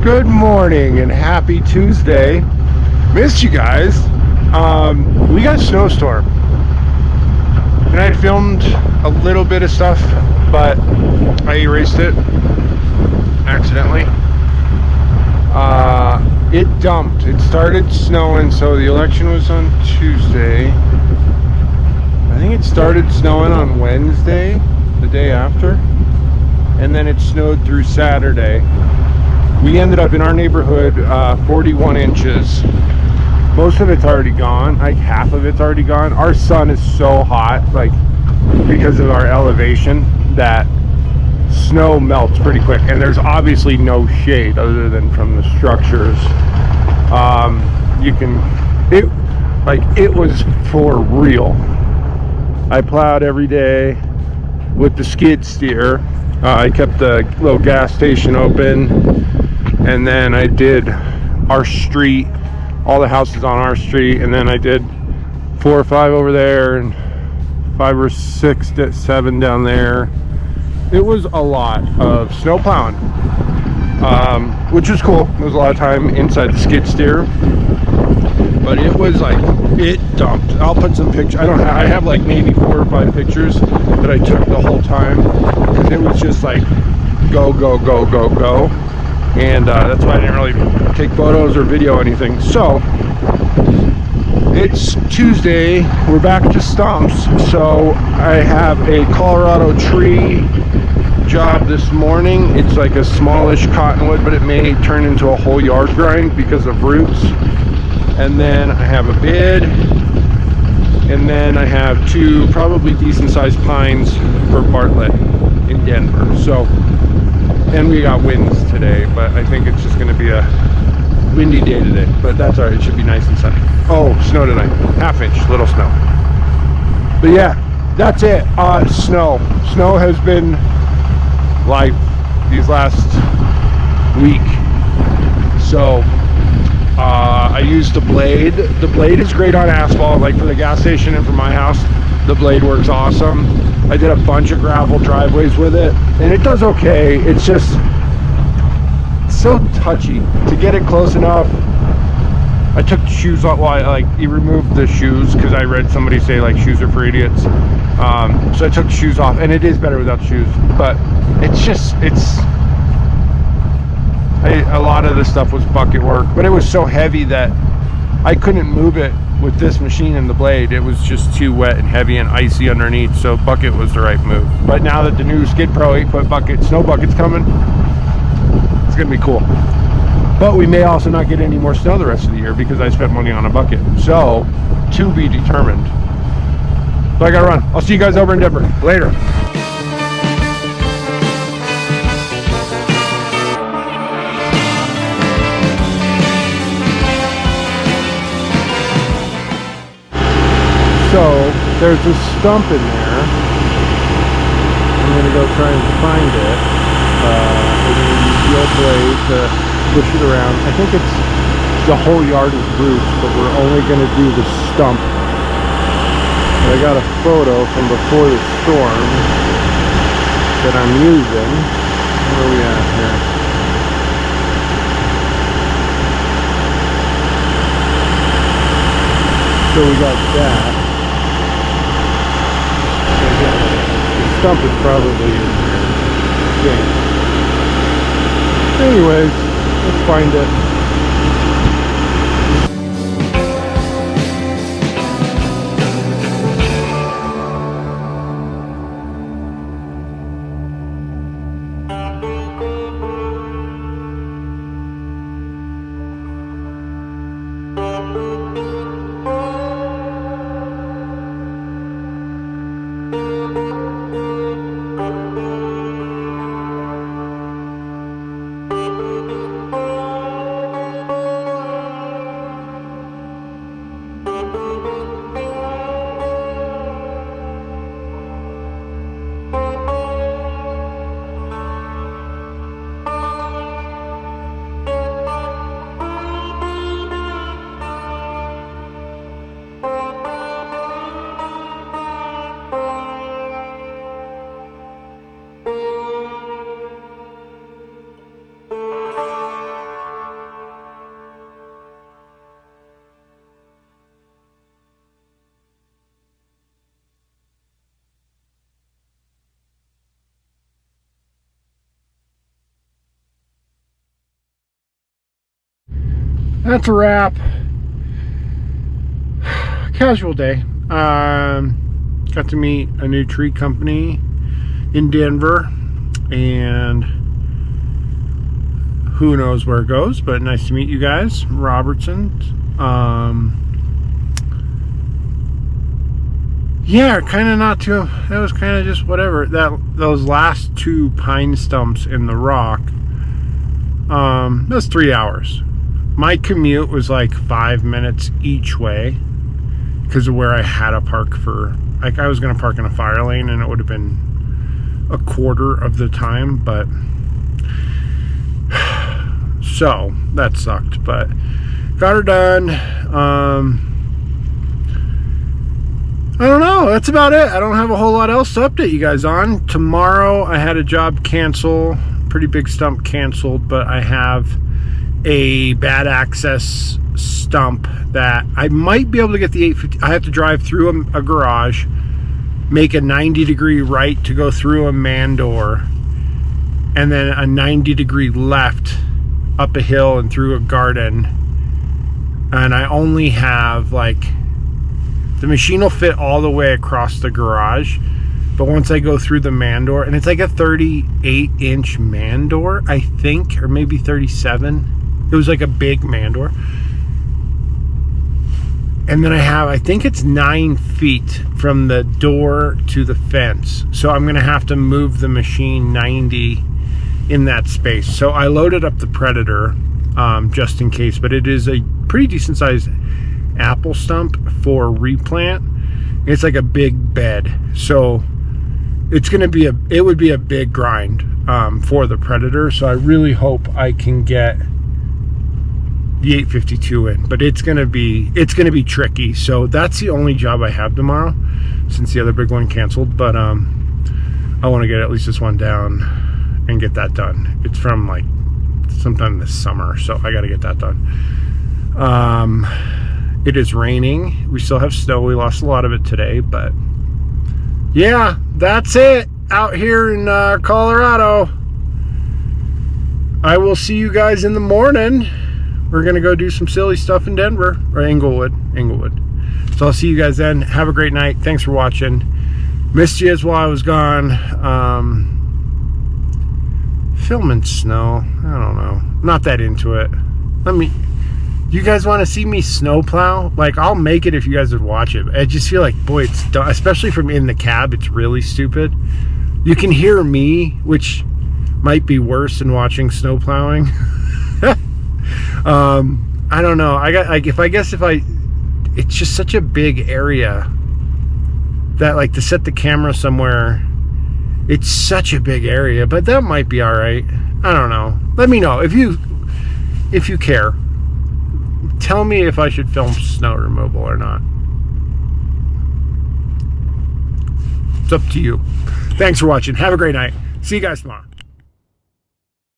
Good morning and happy Tuesday. Missed you guys. We got a snowstorm. And I filmed a little bit of stuff, but I erased it accidentally. It dumped. It started snowing, so the election was on Tuesday. I think it started snowing on Wednesday, the day after. And then it snowed through Saturday. We ended up in our neighborhood 41 inches. Most of it's already gone, like half of it's already gone. Our sun is so hot, like because of our elevation, that snow melts pretty quick. And there's obviously no shade other than from the structures. It was for real. I plowed every day with the skid steer. I kept the little gas station open, and then I did our street, all the houses on our street, and then I did 4 or 5 over there, and 5 or 6 to 7 down there. It was a lot of snow plowing, which was cool. It was a lot of time inside the skid steer, but it was like, it dumped. I'll put some pictures. I have like maybe 4 or 5 pictures that I took the whole time, because it was just like go, go, go, go, go. And that's why I didn't really take photos or video anything. So it's Tuesday, we're back to stumps. So I have a Colorado tree job this morning. It's like a smallish cottonwood, but it may turn into a whole yard grind because of roots. And then I have a bid, and then I have 2 probably decent sized pines for Bartlett in Denver. So, and we got winds today, but I think it's just going to be a windy day today, but that's all right. It should be nice and sunny. Oh, snow tonight, ½ inch, little snow. But yeah, that's it. Snow has been life these last week. So I used the blade. The blade is great on asphalt, like for the gas station and for my house. The blade works awesome. I did a bunch of gravel driveways with it, and it does okay. It's just so touchy to get it close enough. I took the shoes off. Well, you removed the shoes because I read somebody say like shoes are for idiots. So I took the shoes off, and it is better without shoes. But a lot of the stuff was bucket work, but it was so heavy that I couldn't move it with this machine and the blade. It was just too wet and heavy and icy underneath, so bucket was the right move. But now that the new Skid Pro 8-foot snow bucket's coming, it's gonna be cool. But we may also not get any more snow the rest of the year because I spent money on a bucket. So, to be determined. So I gotta run. I'll see you guys over in Denver. Later. So, there's a stump in there. I'm going to go try and find it. We're going to use the old blade to push it around. I think it's the whole yard is roots, but we're only going to do the stump. And I got a photo from before the storm that I'm using. Where are we at here? So we got that. The stump is probably in there. Anyways, let's find it. that's a wrap. Casual day. Got to meet a new tree company in Denver, and who knows where it goes, but nice to meet you guys. Robertson. Yeah, kind of not too, that was kind of just whatever. Those last 2 pine stumps in the rock, that was 3 hours. My commute was like 5 minutes each way because of where I had to park for, like, I was going to park in a fire lane and it would have been a quarter of the time, but so that sucked, but got her done. I don't know, that's about it. I don't have a whole lot else to update you guys on. Tomorrow I had a job cancel, pretty big stump canceled, but I have a bad access stump that I might be able to get the 850. I have to drive through a garage, make a 90-degree right to go through a man door, and then a 90-degree left up a hill and through a garden. And I only have, like, the machine will fit all the way across the garage, but once I go through the man door, and it's like a 38-inch man door, I think, or maybe 37. It was like a big man door. And then I think it's 9 feet from the door to the fence. So I'm gonna have to move the machine 90 in that space. So I loaded up the Predator just in case, but it is a pretty decent sized apple stump for replant. It's like a big bed, so it's gonna be it would be a big grind for the Predator. So I really hope I can get the 852 in, but it's gonna be tricky. So that's the only job I have tomorrow since the other big one canceled, but I want to get at least this one down and get that done. It's from like sometime this summer, so I got to get that done. It is raining. We still have snow. We lost a lot of it today, but yeah, that's it out here in Colorado. I will see you guys in the morning. We're gonna go do some silly stuff in Denver, or Englewood. So I'll see you guys then. Have a great night. Thanks for watching. Missed you as while I was gone. Filming snow, I don't know. Not that into it. You guys want to see me snowplow? Like, I'll make it if you guys would watch it. I just feel like, boy, it's done, especially from in the cab. It's really stupid. You can hear me, which might be worse than watching snowplowing. I don't know. I got like, it's just such a big area that, like, to set the camera somewhere, it's such a big area, but that might be all right. I don't know. Let me know if you care. Tell me if I should film snow removal or not. It's up to you. Thanks for watching. Have a great night. See you guys tomorrow.